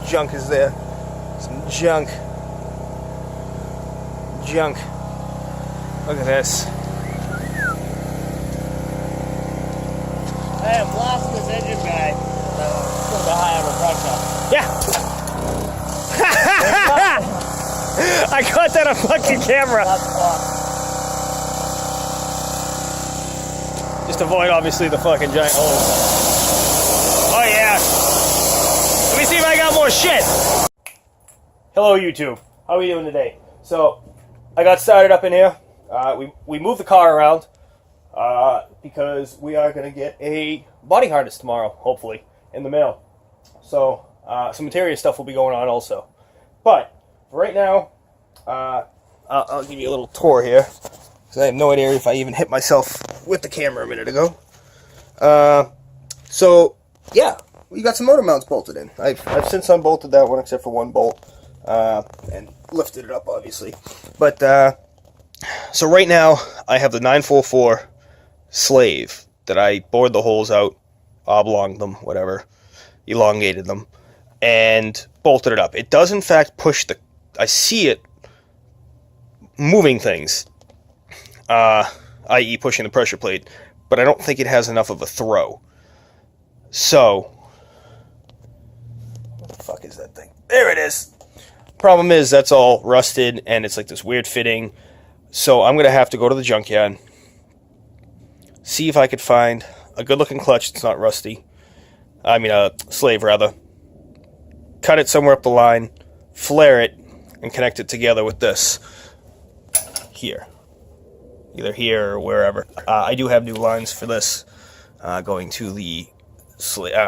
Junk is there. Some junk. Junk. Look at this. Hey, I'm blasting this engine guy. It's going to be high under pressure. Yeah. I caught that on fucking camera. That's fun. Just avoid, obviously, the fucking giant holes. Oh, yeah. Let me see if I got more shit. Hello, YouTube. How are we doing today? So, I got started up in here. We moved the car around because we are going to get a body harness tomorrow, hopefully, in the mail. So, some interior stuff will be going on also. But, for right now, I'll give you a little tour here. Because I have no idea if I even hit myself with the camera a minute ago. So, yeah, we got some motor mounts bolted in. I've since unbolted that one except for one bolt. And lifted it up, obviously. But, so right now, I have the 944 slave that I bored the holes out, oblonged them, whatever, elongated them, and bolted it up. It does, in fact, push the... I see it moving things, i.e. pushing the pressure plate, but I don't think it has enough of a throw. So, what the fuck is that thing? There it is! Problem is, that's all rusted, and it's like this weird fitting, so I'm going to have to go to the junkyard, see if I could find a good-looking clutch that's not rusty. I mean, a slave, rather. Cut it somewhere up the line, flare it, and connect it together with this here. Either here or wherever. I do have new lines for this going to the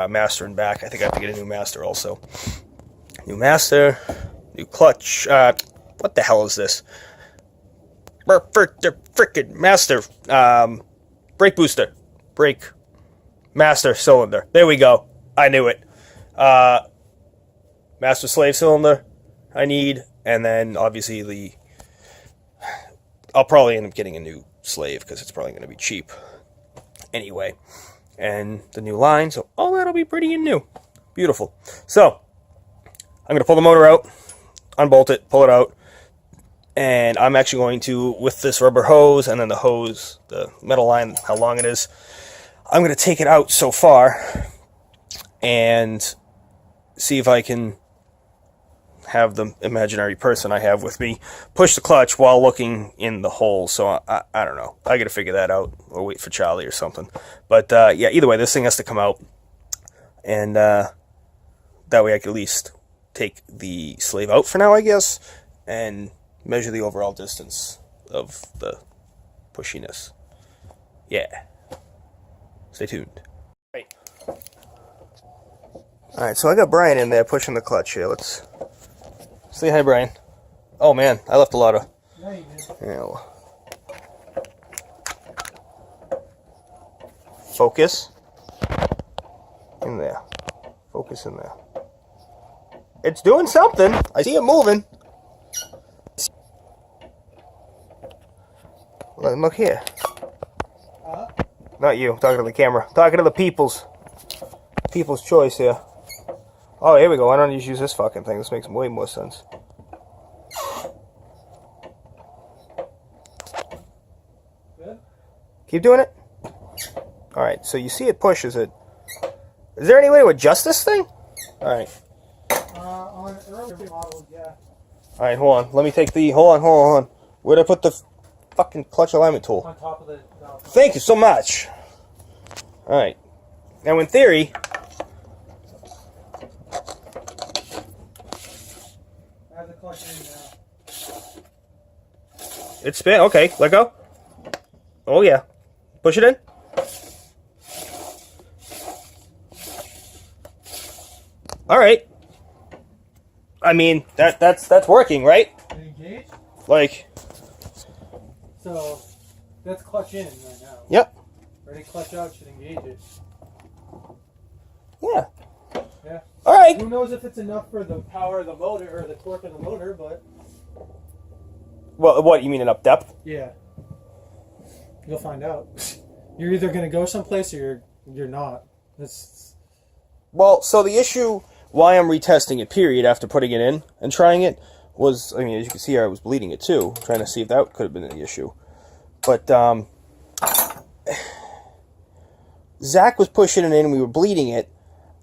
master and back. I think I have to get a new master also. New master, new clutch. What the hell is this? Frickin' master. Brake booster. Brake. Master cylinder. There we go. I knew it. Master slave cylinder I need. And then, obviously, I'll probably end up getting a new slave because it's probably going to be cheap anyway. And the new line, so all that'll be pretty and new. Beautiful. So, I'm going to pull the motor out, unbolt it, pull it out, and I'm actually going to, with this rubber hose and then the hose, the metal line, how long it is, I'm going to take it out so far and see if I can have the imaginary person I have with me push the clutch while looking in the hole. So I don't know. I got to figure that out or wait for Charlie or something. But yeah, either way, this thing has to come out, and that way I can at least take the slave out for now, I guess, and measure the overall distance of the pushiness. Yeah. Stay tuned. Right. Alright, so I got Brian in there pushing the clutch here. Let's say hi, Brian. Oh man, I left a lot of... Yeah, you did. Yeah, well. Focus. In there. Focus in there. It's doing something. I see it moving. Look here. Not you. I'm talking to the camera. Talking to the people's choice here. Oh, here we go. Why don't you just use this fucking thing? This makes way more sense. Good? Keep doing it. Alright, so you see it pushes it. Is there any way to adjust this thing? Alright. On earlier models, yeah. Alright, hold on. Let me take the... Hold on. Where'd I put the fucking clutch alignment tool? On top of the... Thank you so much. Alright. Now, in theory... I have the clutch in now. It's spin. Okay, let go. Oh, yeah. Push it in. Alright. I mean, that's working, right? Engage? Like... So, that's clutch in right now. Yep. Ready clutch out should engage it. Yeah. Yeah. Alright. Who knows if it's enough for the power of the motor or the torque of the motor, but... Well, what, you mean in up depth? Yeah. You'll find out. You're either going to go someplace or you're not. Well, so the issue why I'm retesting it, period, after putting it in and trying it, was, I mean, as you can see here, I was bleeding it too, trying to see if that could have been the issue. But, Zach was pushing it in, we were bleeding it,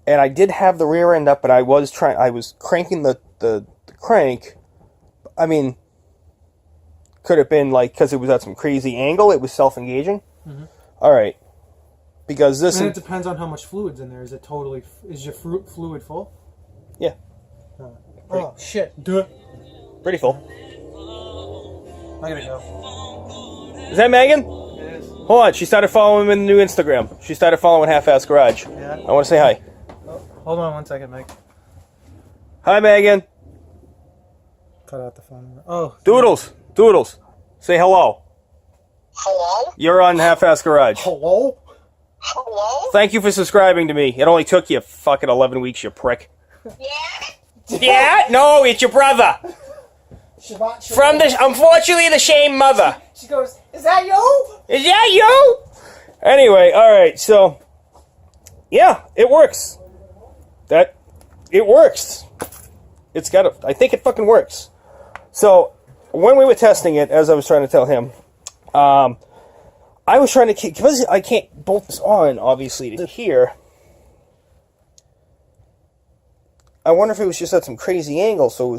and I did have the rear end up, but I was cranking the crank. I mean, could have been like, because it was at some crazy angle, it was self-engaging. Mm-hmm. Alright. Because this... And it depends on how much fluid's in there. Is it totally... Is your fluid full? Yeah. Oh, shit. Do it. Pretty full. I gotta go. Is that Megan? It is. Hold on, she started following him in the new Instagram. She started following Halfass Garage. Yeah. I want to say hi. Oh, hold on 1 second, Mike. Hi, Megan. Cut out the phone. Oh. Doodles. Say hello. Hello? You're on Halfass Garage. Hello? Hello? Thank you for subscribing to me. It only took you fucking 11 weeks, you prick. Yeah? Yeah? No, it's your brother. From the, unfortunately, the same mother. She goes, is that you? Is that you? Anyway, alright, so, yeah, it works. It works. I think it fucking works. So, when we were testing it, as I was trying to tell him, I was trying to keep, because I can't bolt this on, obviously, to here. I wonder if it was just at some crazy angle, so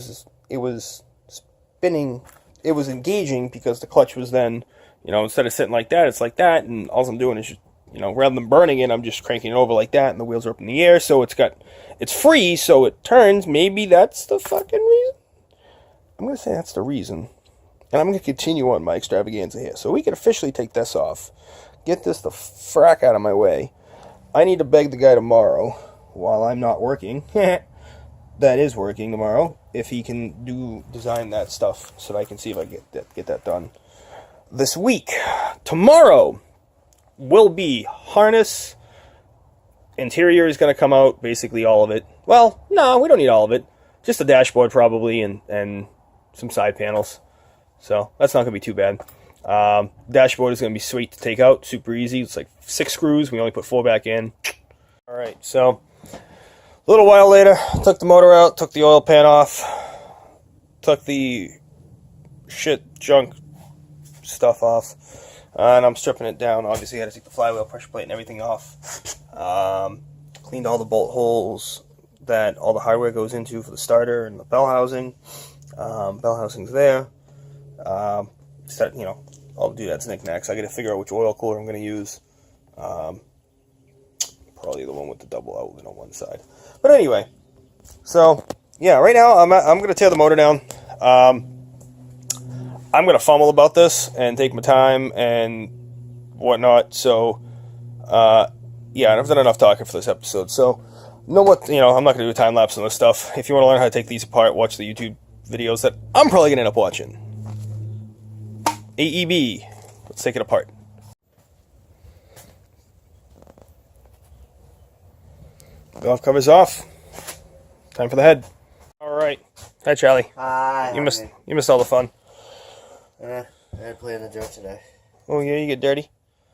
it was spinning, it was engaging, because the clutch was then, instead of sitting like that, it's like that, and all I'm doing is just, rather than burning it, I'm just cranking it over like that, and the wheels are up in the air, so it's free, so it turns. Maybe that's the fucking reason? I'm going to say that's the reason. And I'm going to continue on my extravaganza here. So we can officially take this off. Get this the frack out of my way. I need to beg the guy tomorrow, while I'm not working, that is working tomorrow, if he can design that stuff, so that I can see if I get that done this week. Tomorrow will be harness. Interior is going to come out, basically all of it. Well, no, we don't need all of it. Just the dashboard probably, and some side panels. So that's not going to be too bad. Dashboard is going to be sweet to take out, super easy. It's like 6 screws. We only put 4 back in. All right, so a little while later, took the motor out, took the oil pan off, took the junk stuff off, and I'm stripping it down. Obviously, I had to take the flywheel, pressure plate, and everything off. Cleaned all the bolt holes that all the hardware goes into for the starter and the bell housing. Bell housing's there. I'll do that knickknacks. I got to figure out which oil cooler I'm going to use. Probably the one with the double outlet on one side. But anyway, so yeah, right now I'm going to tear the motor down. I'm going to fumble about this and take my time and whatnot. So yeah, I've done enough talking for this episode. So I'm not going to do a time lapse on this stuff. If you want to learn how to take these apart, watch the YouTube videos that I'm probably going to end up watching. AEB. Let's take it apart. Valve covers off. Time for the head. All right. Hi, Charlie. Hi. You missed all the fun. I had to play in the dirt today. Oh yeah, you get dirty.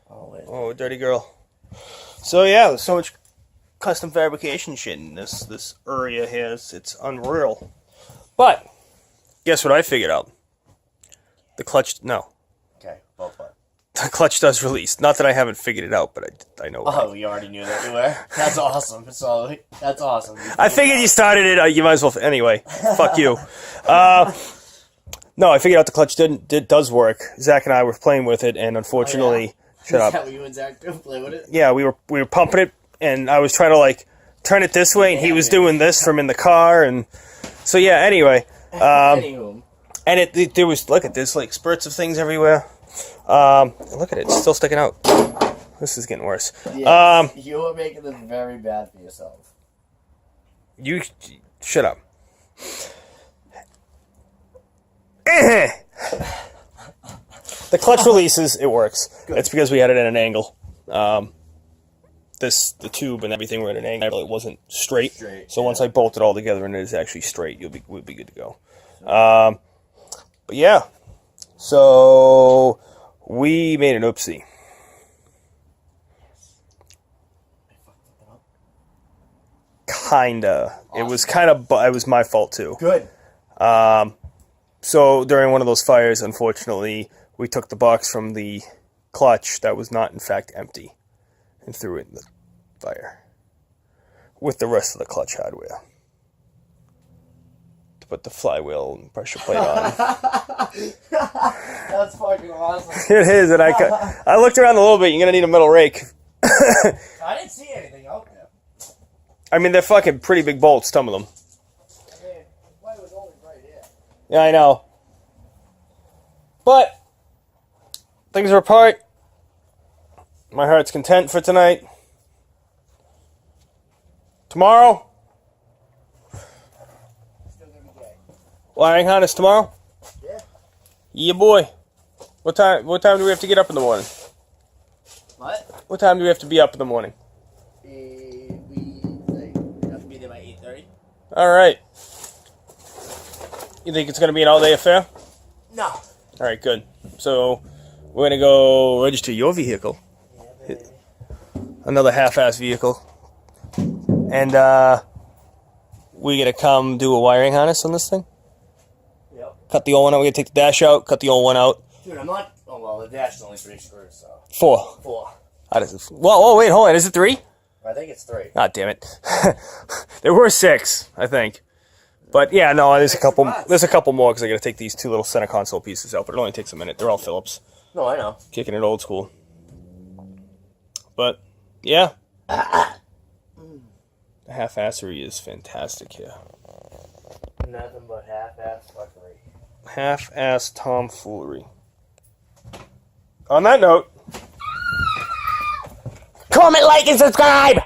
Always. Oh, dirty girl. So yeah, there's so much custom fabrication shit in this area here. It's unreal. But guess what I figured out? The clutch. No. Okay, both one. The clutch does release. Not that I haven't figured it out, but I know. Oh, you already knew that you were. That's awesome. So that's awesome. I figured you started it. You might as well. Anyway, fuck you. No, I figured out the clutch does work. Zach and I were playing with it, and unfortunately, shut up. Is that what you and Zach do? Play with it? Yeah, we were pumping it, and I was trying to turn it this way, and he was doing this from in the car, and so yeah. Anyway, Anywho. And there was, look at this, spurts of things everywhere. Look at it, it's still sticking out. This is getting worse. Yes, you are making this very bad for yourself. You shut up. The clutch releases, it works. Good. It's because we had it at an angle. The tube and everything were at an angle. It wasn't straight. So once I bolt it all together and it is actually straight, we'll be good to go. But yeah, so we made an oopsie. Kinda. It was kind of, it was my fault too. Good. So during one of those fires, unfortunately, we took the box from the clutch that was not in fact empty and threw it in the fire with the rest of the clutch hardware to put the flywheel and pressure plate on. That's fucking awesome. It is, and I looked around a little bit. You're gonna need a metal rake. I didn't see anything out there. I mean, they're fucking pretty big bolts, some of them. I mean, why was only right here? Yeah, I know. But things are apart. My heart's content for tonight. Tomorrow, Still gonna be gay. wiring harness tomorrow. Yeah. Yeah, boy. What time? What time do we have to get up in the morning? What? What time do we have to be up in the morning? We have to be there by 8:30. All right. You think it's gonna be an all-day affair? No. All right, good. So we're gonna go register your vehicle, another half-ass vehicle, and we gonna come do a wiring harness on this thing. Yep. Cut the old one out. We're gonna take the dash out. Cut the old one out. Dude, I'm not. Oh well, the dash is only 3 screws, so 4. 4. How does it? Well, oh wait, hold on. Is it 3? I think it's 3. Ah, damn it. There were 6, I think. But yeah, no, there's a couple. There's a couple more because I got to take these 2 little center console pieces out. But it only takes a minute. They're all Phillips. No, I know. Kicking it old school. But yeah, the half-assery is fantastic here. Nothing but half-ass fuckery. Half-ass tomfoolery. On that note, comment, like, and subscribe.